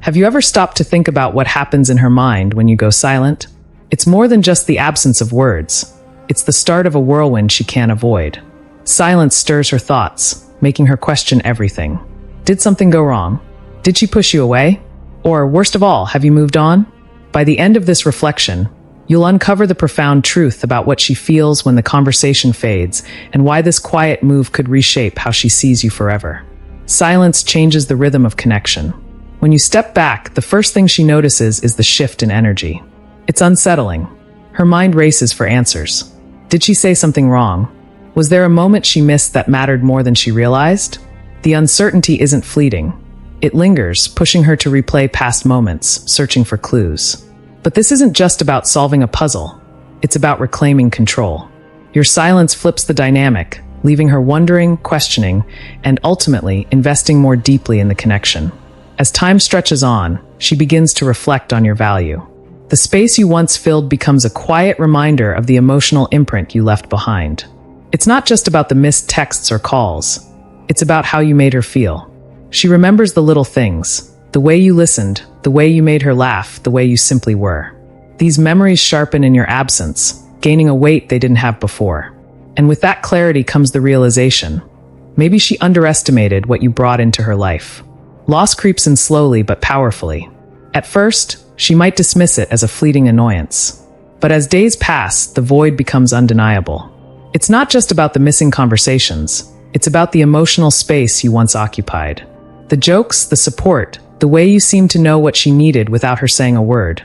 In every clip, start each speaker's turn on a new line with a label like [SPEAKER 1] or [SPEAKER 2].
[SPEAKER 1] Have you ever stopped to think about what happens in her mind when you go silent? It's more than just the absence of words. It's the start of a whirlwind she can't avoid. Silence stirs her thoughts, making her question everything. Did something go wrong? Did she push you away? Or, worst of all, have you moved on? By the end of this reflection, you'll uncover the profound truth about what she feels when the conversation fades and why this quiet move could reshape how she sees you forever. Silence changes the rhythm of connection. When you step back, the first thing she notices is the shift in energy. It's unsettling. Her mind races for answers. Did she say something wrong? Was there a moment she missed that mattered more than she realized? The uncertainty isn't fleeting. It lingers, pushing her to replay past moments, searching for clues. But this isn't just about solving a puzzle. It's about reclaiming control. Your silence flips the dynamic, leaving her wondering, questioning, and ultimately investing more deeply in the connection. As time stretches on, she begins to reflect on your value. The space you once filled becomes a quiet reminder of the emotional imprint you left behind. It's not just about the missed texts or calls. It's about how you made her feel. She remembers the little things, the way you listened, the way you made her laugh, the way you simply were. These memories sharpen in your absence, gaining a weight they didn't have before. And with that clarity comes the realization. Maybe she underestimated what you brought into her life. Loss creeps in slowly but powerfully. At first, she might dismiss it as a fleeting annoyance. But as days pass, the void becomes undeniable. It's not just about the missing conversations. It's about the emotional space you once occupied. The jokes, the support, the way you seemed to know what she needed without her saying a word.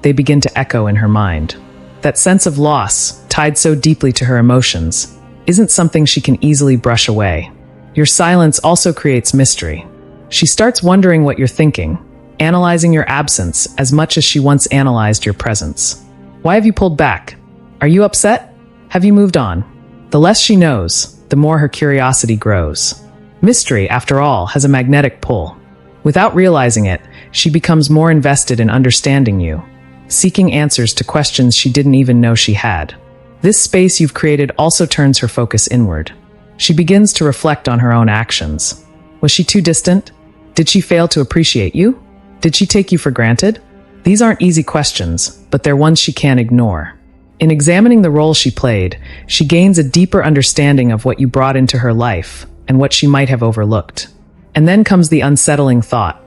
[SPEAKER 1] They begin to echo in her mind. That sense of loss, tied so deeply to her emotions, isn't something she can easily brush away. Your silence also creates mystery. She starts wondering what you're thinking, analyzing your absence as much as she once analyzed your presence. Why have you pulled back? Are you upset? Have you moved on? The less she knows, the more her curiosity grows. Mystery, after all, has a magnetic pull. Without realizing it, she becomes more invested in understanding you, seeking answers to questions she didn't even know she had. This space you've created also turns her focus inward. She begins to reflect on her own actions. Was she too distant? Did she fail to appreciate you? Did she take you for granted? These aren't easy questions, but they're ones she can't ignore. In examining the role she played, she gains a deeper understanding of what you brought into her life and what she might have overlooked. And then comes the unsettling thought.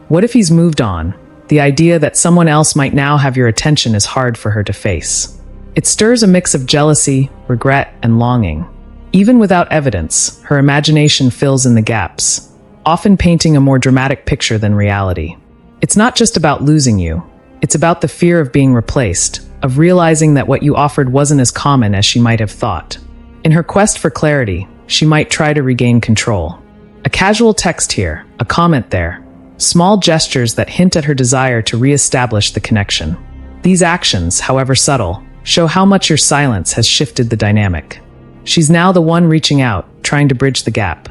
[SPEAKER 1] What if he's moved on? The idea that someone else might now have your attention is hard for her to face. It stirs a mix of jealousy, regret, and longing. Even without evidence, her imagination fills in the gaps, often painting a more dramatic picture than reality. It's not just about losing you. It's about the fear of being replaced, of realizing that what you offered wasn't as common as she might have thought. In her quest for clarity, she might try to regain control. A casual text here, a comment there, small gestures that hint at her desire to re-establish the connection. These actions, however subtle, show how much your silence has shifted the dynamic. She's now the one reaching out, trying to bridge the gap.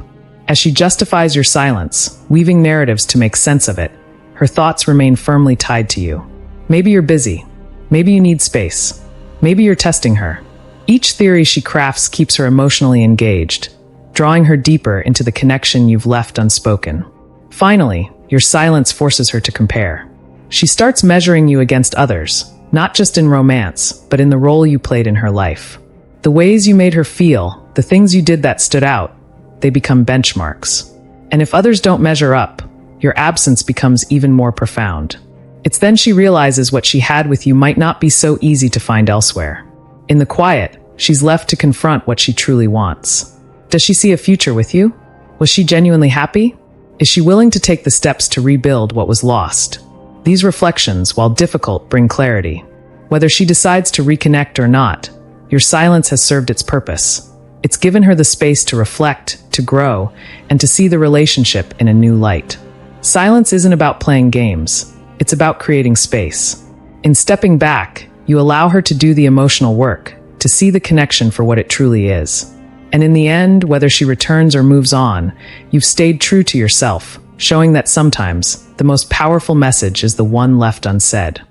[SPEAKER 1] As she justifies your silence, weaving narratives to make sense of it, her thoughts remain firmly tied to you. Maybe you're busy. Maybe you need space. Maybe you're testing her. Each theory she crafts keeps her emotionally engaged, drawing her deeper into the connection you've left unspoken. Finally, your silence forces her to compare. She starts measuring you against others, not just in romance, but in the role you played in her life. The ways you made her feel, the things you did that stood out, they become benchmarks. And if others don't measure up, your absence becomes even more profound. It's then she realizes what she had with you might not be so easy to find elsewhere. In the quiet, she's left to confront what she truly wants. Does she see a future with you? Was she genuinely happy? Is she willing to take the steps to rebuild what was lost? These reflections, while difficult, bring clarity. Whether she decides to reconnect or not, your silence has served its purpose. It's given her the space to reflect, to grow, and to see the relationship in a new light. Silence isn't about playing games. It's about creating space. In stepping back, you allow her to do the emotional work, to see the connection for what it truly is. And in the end, whether she returns or moves on, you've stayed true to yourself, showing that sometimes the most powerful message is the one left unsaid.